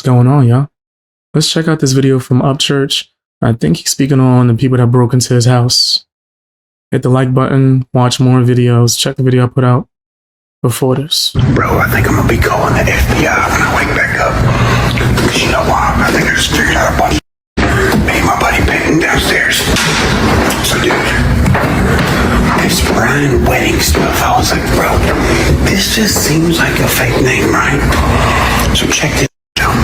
going on, y'all? Let's check out this video from Upchurch. I think he's speaking on the people that broke into his house. Hit the like button, watch more videos, check the video I put out before this. Bro, I think I'm gonna be calling the FBI when I wake back up. Because you know why? I think I just figured out a bunch of me and my buddy Peyton downstairs. So dude, this Brian wedding stuff, I was like, bro, this just seems like a fake name, right? So check this out.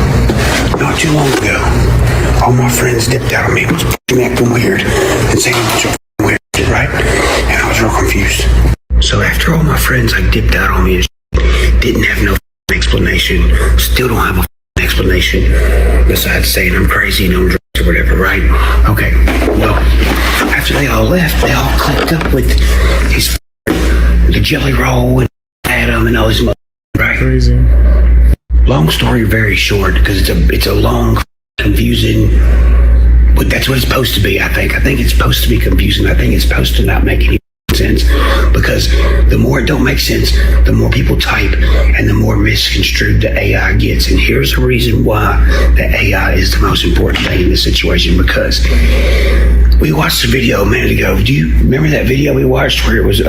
Not too long ago, all my friends dipped out on me, was acting weird and saying a bunch of weird shit, right? And I was real confused. So after all my friends like dipped out on me and didn't have no explanation, still don't have a explanation besides saying I'm crazy and I'm drugs or whatever, right? Okay, well, after they all left, they all clicked up with his the jelly roll and Adam and all his mother, right? Crazy. Long story very short, because it's a long, confusing, but that's what it's supposed to be, I think. I think it's supposed to be confusing. I think it's supposed to not make any sense, because the more it don't make sense, the more people type and the more misconstrued the AI gets. And here's the reason why the AI is the most important thing in this situation, because we watched a video a minute ago. Do you remember that video we watched where it was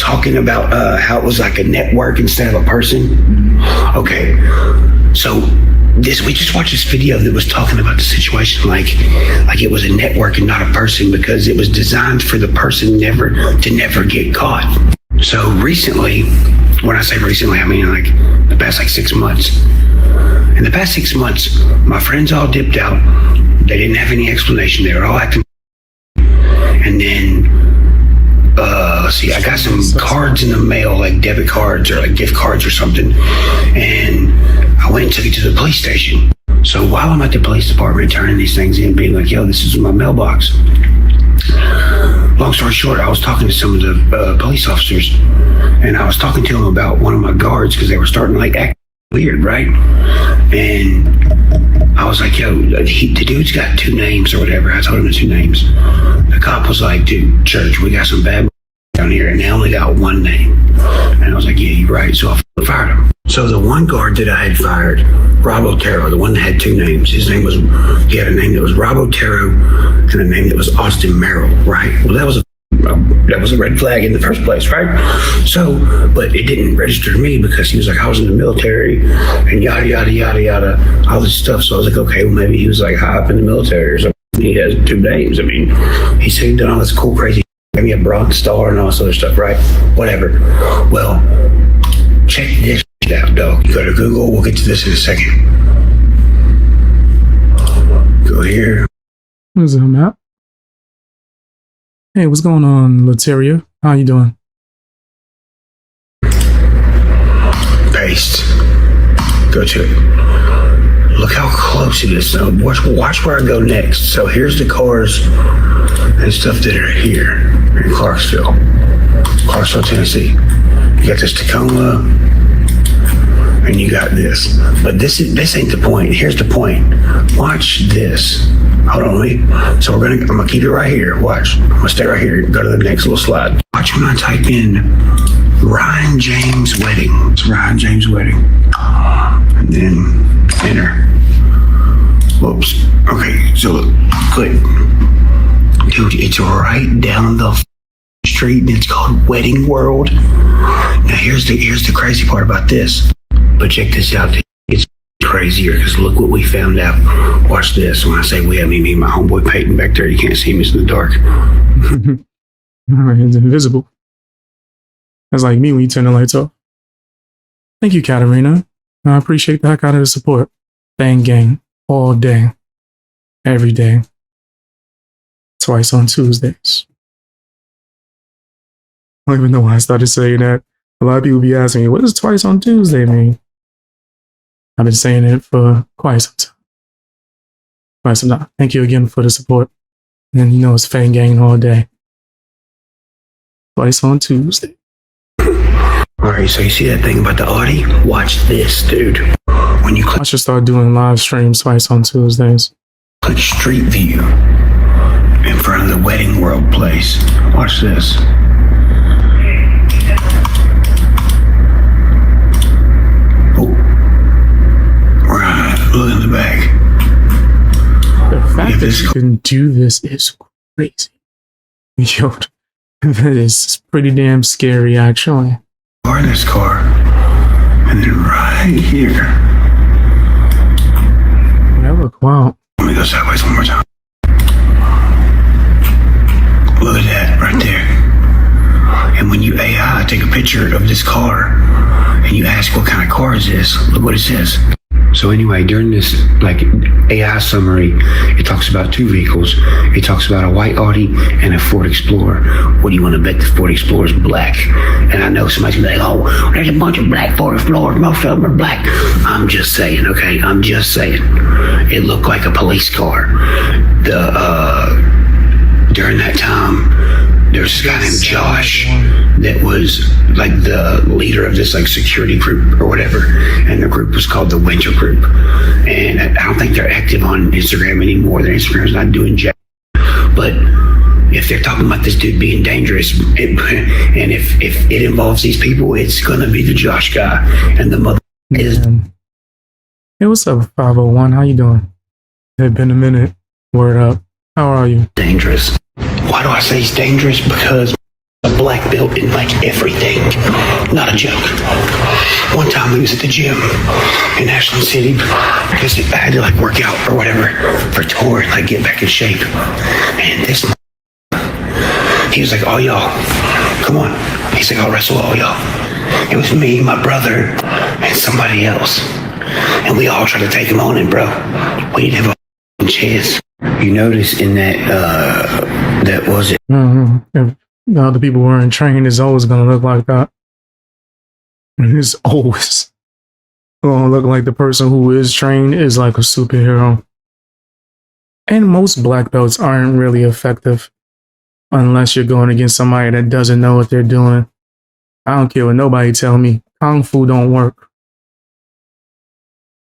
talking about how it was like a network instead of a person? Okay, so we just watched this video that was talking about the situation like it was a network and not a person, because it was designed for the person never get caught. So recently, when I say recently, I mean like the past 6 months. In the past 6 months, my friends all dipped out. They didn't have any explanation. They were all acting. And then, let's see, I got some cards in the mail, like debit cards or like gift cards or something. And I went and took it to the police station. So while I'm at the police department turning these things in, being like, yo, this is my mailbox. Long story short, I was talking to some of the police officers, and I was talking to them about one of my guards because they were starting to like act weird, right? And I was like, yo, the dude's got 2 names or whatever. I told him the 2 names. The cop was like, dude, Church, we got some bad down here, and they only got 1 name. And I was like, yeah, you're right. So I fired him. So the one guard that I had fired, Rob Otero, the one that had 2 names, he had a name that was Rob Otero and a name that was Austin Merrill, right? Well, that was a red flag in the first place, right? So, but it didn't register to me because he was like, I was in the military and yada, yada, yada, yada, all this stuff. So I was like, okay, well, maybe he was like high up in the military or something. He has 2 names. I mean, he said he done all this cool, crazy, gave me a Bronx Star and all this other stuff, right? Whatever. Well, check this out, dog. You go to Google. We'll get to this in a second. Go here. Where's the map? Hey, what's going on, Lateria? How you doing? Paste. Go to it. Look how close it is. So watch where I go next. So here's the cars and stuff that are here in Clarksville, Tennessee. You got this Tacoma, and you got this. But this ain't the point. Here's the point. Watch this. Hold on, wait. So I'm gonna keep it right here. Watch. I'm gonna stay right here. Go to the next little slide. Watch when I type in Ryan James wedding. It's Ryan James wedding. And then enter. Whoops. Okay, so look, click. Dude, it's right down the street and it's called Wedding World. Now here's the crazy part about this. But check this out. It's crazier because look what we found out. Watch this. When I say we, I mean me and my homeboy Peyton back there. You can't see him, it's in the dark. It's invisible. That's like me when you turn the lights off. Thank you, Katarina. I appreciate the heck out of the support. Bang gang. All day. Every day. Twice on Tuesdays. I don't even know why I started saying that. A lot of people be asking me, what does twice on Tuesday mean? I've been saying it for quite some time. Thank you again for the support. And you know it's Fang Gang all day. Twice on Tuesday. Alright, so you see that thing about the Audi? Watch this, dude. When you I should start doing live streams twice on Tuesdays. click Street View in front of the Wedding World place. Watch this. Oh. Right. back. The fact that you can do this is crazy. Yo, that is pretty damn scary, actually. Car in this car. And then right here. Whatever, wow. Let me go sideways one more time. Look at that right there. And when you AI take a picture of this car and you ask what kind of car is this, look what it says. So anyway, during this like AI summary, it talks about two vehicles. It talks about a white Audi and a Ford Explorer. What do you want to bet the Ford Explorer is black? And I know somebody's gonna be like, oh, there's a bunch of black Ford Explorers, most of them are black. I'm just saying, okay? I'm just saying. It looked like a police car. During that time, there was this guy named Josh that was like the leader of this like security group or whatever, and the group was called the Winter Group. And I don't think they're active on Instagram anymore. Their Instagram's not doing jack. But if they're talking about this dude being dangerous, and if it involves these people, it's gonna be the Josh guy, and the mother is. Hey, what's up, 501? How you doing? It's been a minute. Word up. How are you? Dangerous. Why do I say he's dangerous? Because a black belt in like everything. Not a joke. One time he was at the gym in Ashland City because I had to like work out or whatever for tour and like get back in shape. And this he was like, oh y'all, come on. He's like, I'll wrestle all y'all. It was me, my brother, and somebody else. And we all tried to take him on, and bro, we didn't have a chance. You notice in that was it. If the other people weren't trained, it's always going to look like that. It's always going to look like the person who is trained is like a superhero. And most black belts aren't really effective unless you're going against somebody that doesn't know what they're doing. I don't care what nobody tell me. Kung Fu don't work.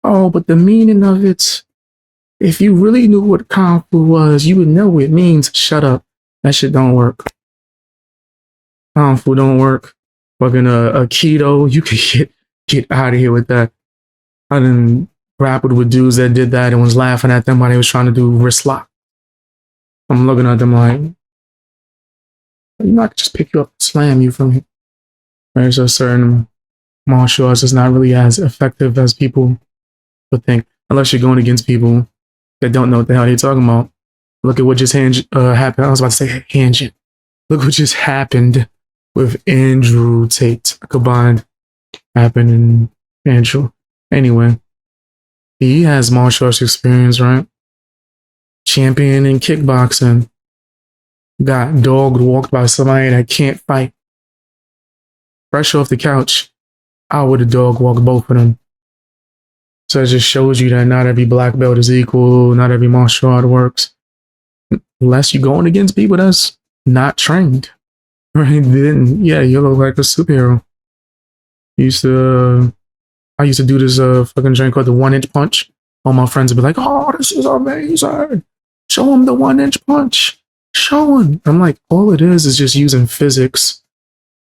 Oh, but the meaning of it, if you really knew what Kung Fu was, you would know it means shut up. That shit don't work. Kung Fu don't work. Fucking a keto, you can get out of here with that. I done grappled with dudes that did that and was laughing at them while they was trying to do wrist lock. I'm looking at them like, you know, I could just pick you up and slam you from here. There's a certain martial arts that's not really as effective as people would think, unless you're going against people that don't know what the hell they're talking about. Look at what just happened. I was about to say Hanjin. Look what just happened with Andrew Tate. Combined happened in Andrew. Anyway, he has martial arts experience, right? Champion in kickboxing. Got dogged, walked by somebody that can't fight. Fresh off the couch, I would have dog walked both of them. So it just shows you that not every black belt is equal. Not every martial art works. Unless you're going against people that's not trained. Right? Then, yeah, you look like a superhero. I used to do this fucking drink called the 1-inch punch. All my friends would be like, oh, this is amazing. Show him the 1-inch punch. Show him. I'm like, all it is just using physics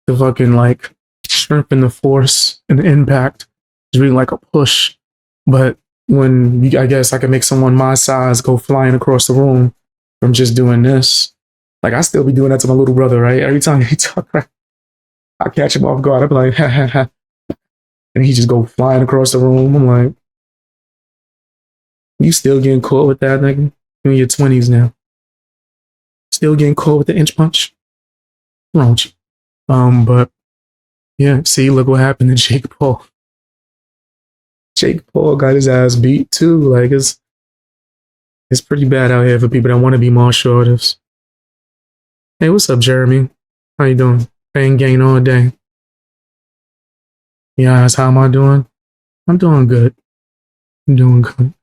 to fucking like strengthen the force and the impact. It's really like a push. But when I guess I can make someone my size go flying across the room from just doing this. Like I still be doing that to my little brother, right? Every time he talk, I catch him off guard. I be like, ha ha ha. And he just go flying across the room. I'm like, you still getting caught with that, nigga? You're in your 20s now. Still getting caught with the inch punch? What's wrong with you? But yeah, see, look what happened to Jake Paul. Jake Paul got his ass beat too. Like it's pretty bad out here for people that want to be martial artists. Hey, what's up, Jeremy? How you doing? Bang gang all day. Yes, how am I doing? I'm doing good. I'm doing good.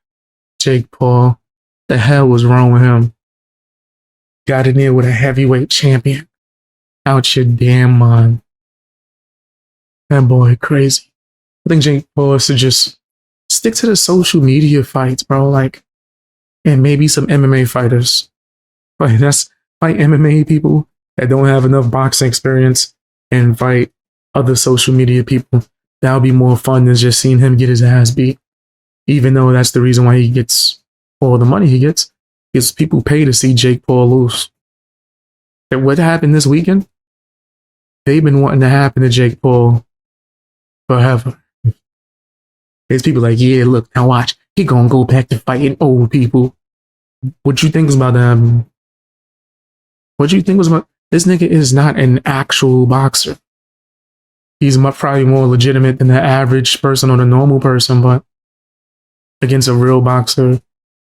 Jake Paul, the hell was wrong with him? Got in there with a heavyweight champion. Out your damn mind. That boy crazy. I think Jake Paul should just stick to the social media fights, bro. Like, and maybe some MMA fighters. Like, that's fight MMA people that don't have enough boxing experience and fight other social media people. That would be more fun than just seeing him get his ass beat. even though that's the reason why he gets all the money he gets, is people pay to see Jake Paul lose. And what happened this weekend? They've been wanting to happen to Jake Paul forever. There's people like, yeah, look, now watch. He gonna go back to fighting old people. What you think is about that? What you think was about? This nigga is not an actual boxer. He's probably more legitimate than the average person or the normal person, but against a real boxer,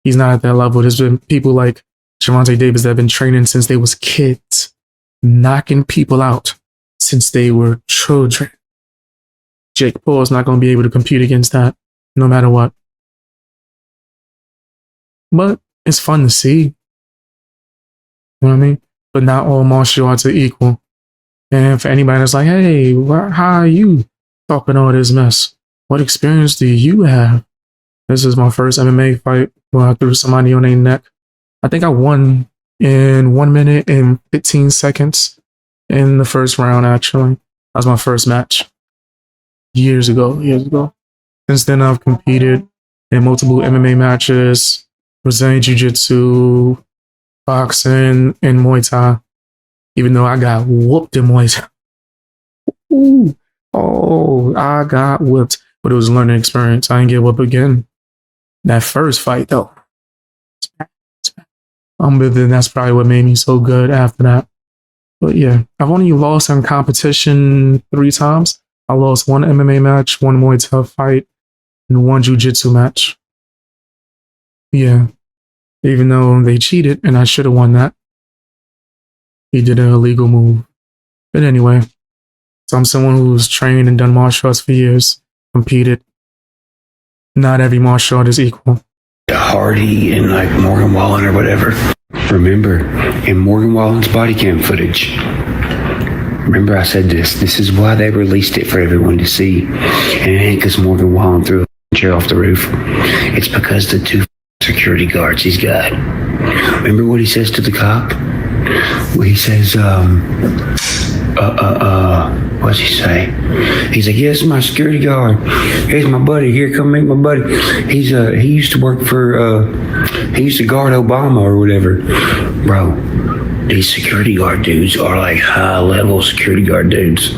he's not at that level. There's been people like Gervonta Davis that have been training since they was kids, knocking people out since they were children. Jake Paul is not going to be able to compete against that, no matter what. But it's fun to see. You know what I mean? But not all martial arts are equal. And for anybody that's like, hey, how are you talking all this mess? What experience do you have? This is my first MMA fight where I threw somebody on their neck. I think I won in 1 minute and 15 seconds in the first round, actually. That was my first match. Years ago. Since then, I've competed in multiple MMA matches, Brazilian Jiu-Jitsu, boxing, and Muay Thai. Even though I got whooped in Muay Thai. Ooh. Oh, I got whooped. But it was a learning experience. I didn't get whooped again. That first fight, though. But then that's probably what made me so good after that. But yeah, I've only lost in competition 3 times. I lost 1 MMA match, 1 Muay Thai fight, and 1 Jiu-Jitsu match. Yeah. Even though they cheated and I should have won that. He did an illegal move. But anyway, so I'm someone who's trained and done martial arts for years, competed. Not every martial art is equal. Hardy and like Morgan Wallen or whatever. Remember, in Morgan Wallen's body cam footage, remember I said this is why they released it for everyone to see. And it ain't because Morgan Wallen threw a chair off the roof. It's because the 2 security guards he's got. Remember what he says to the cop? Well, he says, what's he say? He's like, yes, my security guard. Here's my buddy. Here, come meet my buddy. He used to work for, he used to guard Obama or whatever. Bro, these security guard dudes are like high-level security guard dudes.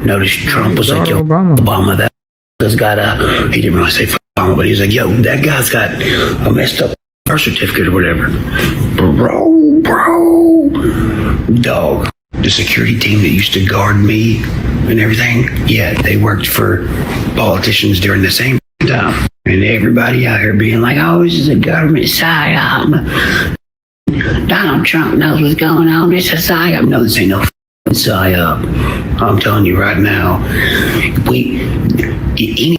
Notice Trump was like, yo, Obama, that guy's got he didn't really say Obama, but he's like, yo, that guy's got a messed up birth certificate or whatever. Bro, dog. The security team that used to guard me and everything, yeah, they worked for politicians during the same time. And everybody out here being like, oh, this is a government psyop. Donald Trump knows what's going on. It's a psyop. No, this ain't no psyop. I'm telling you right now, any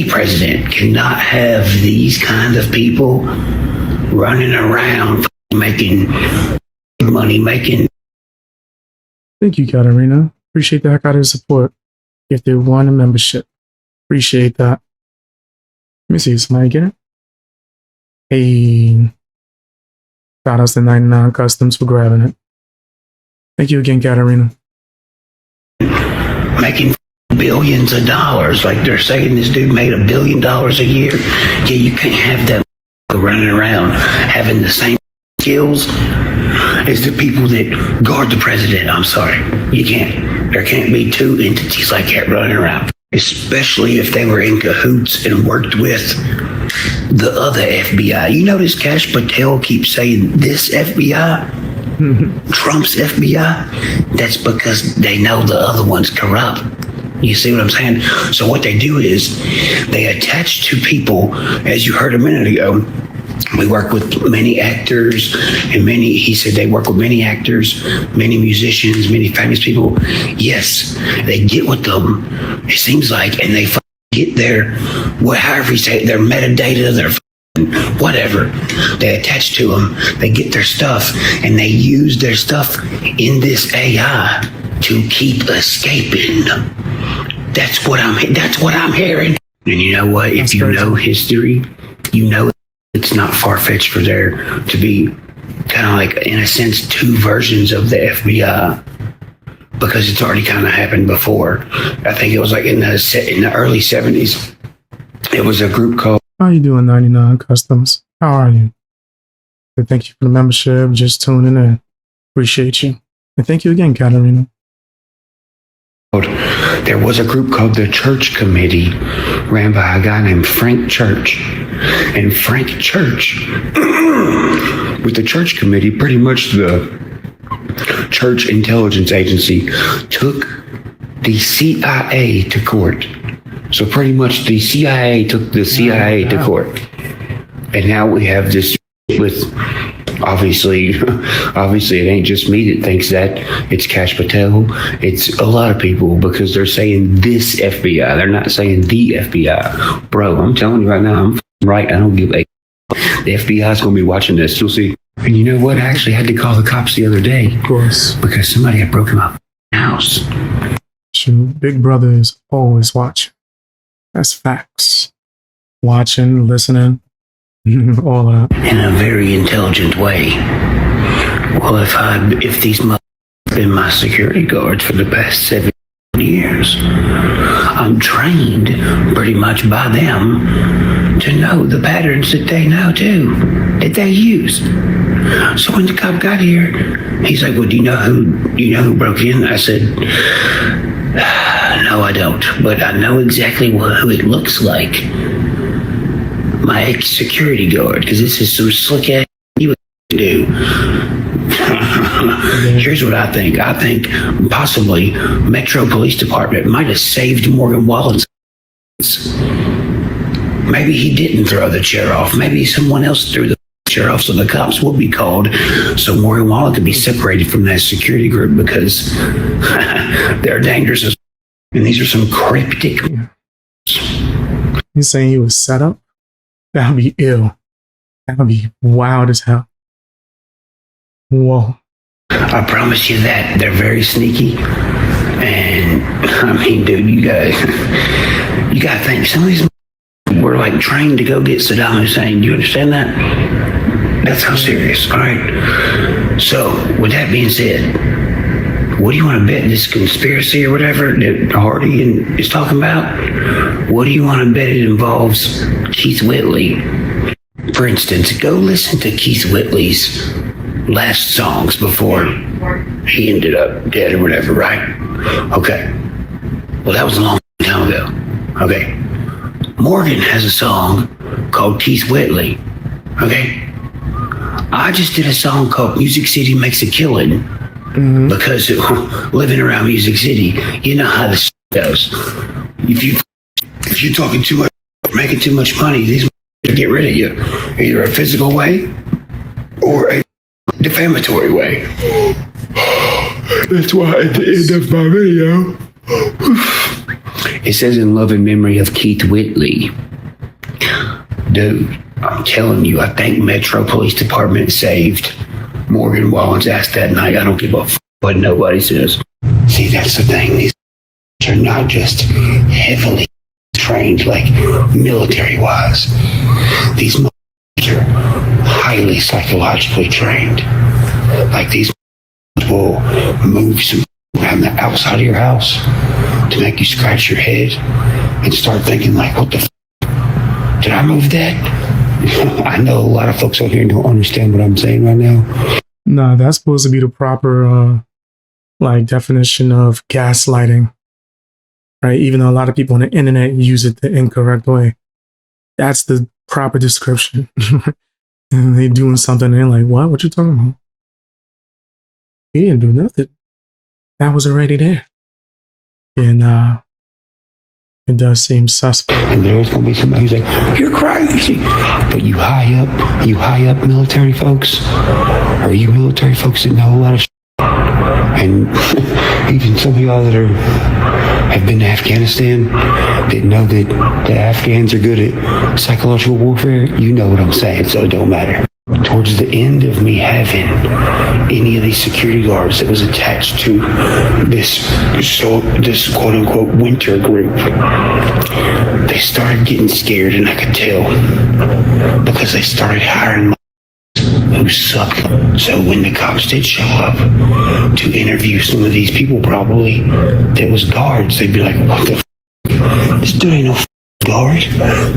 president cannot have these kind of people running around making money, Thank you, Katarina. Appreciate the heck out of the support. If they want a membership, appreciate that. Let me see if somebody get it. Hey, shout outs to 99 Customs for grabbing it. Thank you again, Katarina. Making billions of dollars. Like they're saying this dude made $1 billion a year. Yeah, you can't have that running around having the same skills as the people that guard the president. I'm sorry. You can't. There can't be 2 entities like that running around. Especially if they were in cahoots and worked with the other FBI. You notice Kash Patel keeps saying this FBI? Trump's FBI? That's because they know the other one's corrupt. You see what I'm saying? So what they do is they attach to people, as you heard a minute ago, we work with many actors and he said they work with many actors, many musicians, many famous people. Yes, they get with them, it seems like, and they get their, however you say it, their metadata, their whatever. They attach to them, they get their stuff, and they use their stuff in this AI to keep escaping. That's what I'm hearing. And you know what? If you know history, you know it's not far-fetched for there to be kind of like, in a sense, 2 versions of the FBI, because it's already kind of happened before. I think it was like in the early 70s. It was a group called. How you doing, 99 Customs? How are you? And thank you for the membership, just tuning in. Appreciate you. And thank you again, Katarina. There was a group called the Church Committee, ran by a guy named Frank Church. And Frank Church, with the Church Committee, pretty much the Church Intelligence Agency, took the CIA to court. So pretty much the CIA took the CIA to court. And now we have this with, obviously it ain't just me that thinks that. It's Cash Patel. It's a lot of people, because they're saying this FBI. They're not saying the FBI. Bro, I'm telling you right now, I'm right. I don't give a. The FBI is going to be watching this. You'll see. And you know what? I actually had to call the cops the other day. Of course. Because somebody had broken my house. Shoot, Big Brother is always watching. That's facts. Watching, listening, all that. In a very intelligent way. Well, if these have been my security guards for the past 7 years, I'm trained pretty much by them to know the patterns that they know too, that they use. So when the cop got here, he's like, "Well, do you know who broke in?" I said, "No, I don't, but I know exactly who it looks like. My ex-security guard, because this is some slick ass you would do." Here's what I think. I think possibly Metro Police Department might have saved Morgan Wallen's. Maybe he didn't throw the chair off. Maybe someone else threw the chair off, so the cops will be called, so Morgan Wallen could be separated from that security group, because they're dangerous as. And these are some cryptic. He's saying he was set up? That would be ill. That would be wild as hell. Whoa. I promise you that. They're very sneaky. And, I mean, dude, you gotta think. Some of these were like trained to go get Saddam Hussein. Do you understand that? That's how serious. All right. So, with that being said, what do you want to bet this conspiracy or whatever that Hardy is talking about? What do you want to bet it involves Keith Whitley? For instance, go listen to Keith Whitley's last songs before he ended up dead or whatever, right? Okay. Well, that was a long time ago. Okay. Morgan has a song called Keith Whitley. Okay. I just did a song called Music City Makes a Killing. Mm-hmm. Because living around Music City, you know how this goes. If you're talking too much, making too much money, these will get rid of you, either a physical way or a defamatory way. That's why at the end of my video, it says, "In love and memory of Keith Whitley." Dude, I'm telling you, I think Metro Police Department saved Morgan Wallen's ass that night. I don't give a f*** what nobody says. See, that's the thing. These are not just heavily trained, like military-wise. These are highly psychologically trained. Like these will move some around the outside of your house to make you scratch your head and start thinking like, what the f***? Did I move that? I know a lot of folks out here don't understand what I'm saying right now. No, that's supposed to be the proper definition of gaslighting, right? Even though a lot of people on the internet use it the incorrect way, that's the proper description. And they doing something and they're like, what you talking about? He didn't do nothing. That was already there. And it does seem suspect. And there's going to be somebody who's like, "You're crazy." But you high up military folks, or you military folks that know a lot of shit. And even some of y'all that have been to Afghanistan, that know that the Afghans are good at psychological warfare, you know what I'm saying, so it don't matter. Towards the end of me having any of these security guards that was attached to this quote-unquote winter group, they started getting scared, and I could tell, because they started hiring who sucked. So when the cops did show up to interview some of these people, probably that was guards, they'd be like, "What the f***? This dude ain't no guard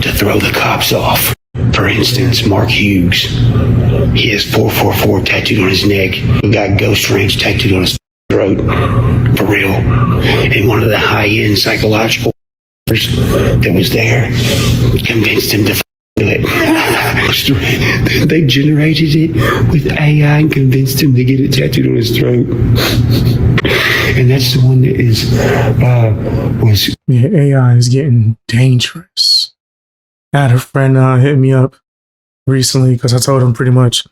to throw the cops off. For instance, Mark Hughes, he has 444 tattooed on his neck. We got Ghost Ranch tattooed on his throat, for real. And one of the high-end psychological that was there convinced him to do it. They generated it with AI and convinced him to get it tattooed on his throat. And that's the one that was Yeah, AI is getting dangerous. I had a friend hit me up recently because I told him pretty much,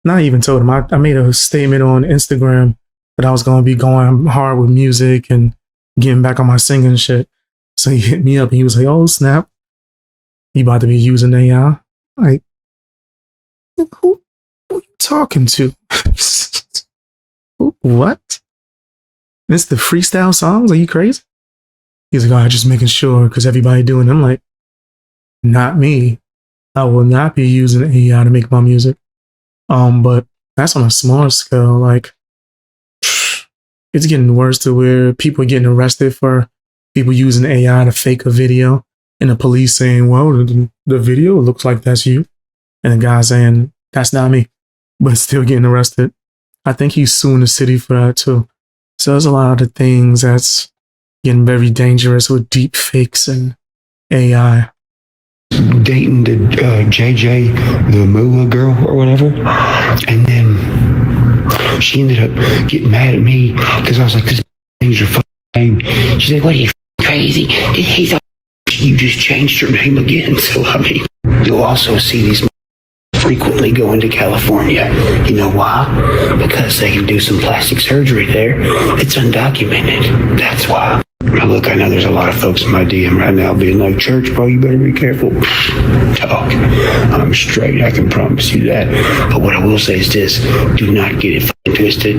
not even told him, I made a statement on Instagram that I was going to be going hard with music and getting back on my singing shit. So he hit me up and he was like, oh, snap. You about to be using AI? Like, who are you talking to? What? It's the freestyle songs? Are you crazy? He's like, oh, just making sure because everybody doing it. I'm like, not me. I will not be using AI to make my music. But that's on a smaller scale. Like, it's getting worse to where people are getting arrested for people using AI to fake a video, and the police saying, well, the video looks like that's you. And the guy saying, that's not me, but still getting arrested. I think he's suing the city for that too. So there's a lot of things that's getting very dangerous with deep fakes and AI. dating the JJ, the Moolah girl or whatever. And then she ended up getting mad at me because I was like, this is your fucking name. She's like, what are you crazy? He's you just changed your name again. So, I mean, you'll also see these frequently go into California. You know why? Because they can do some plastic surgery there. It's undocumented. That's why. Now, look, I know there's a lot of folks in my DM right now being like, Church, bro, you better be careful. Talk. I'm straight. I can promise you that. But what I will say is this. Do not get it fucking twisted.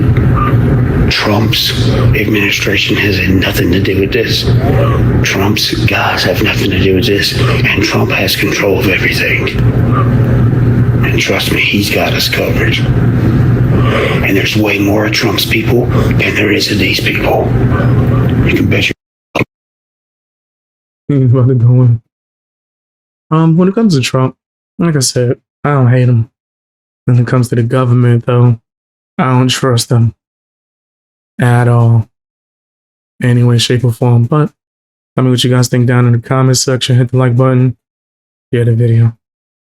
Trump's administration has had nothing to do with this. Trump's guys have nothing to do with this. And Trump has control of everything. And trust me, he's got us covered. And there's way more of Trump's people than there is of these people. You can bet your What they're doing. When it comes to Trump, like I said, I don't hate him. When it comes to the government, though, I don't trust them at all, any way, shape, or form. But tell me what you guys think down in the comments section. Hit the like button, share the video.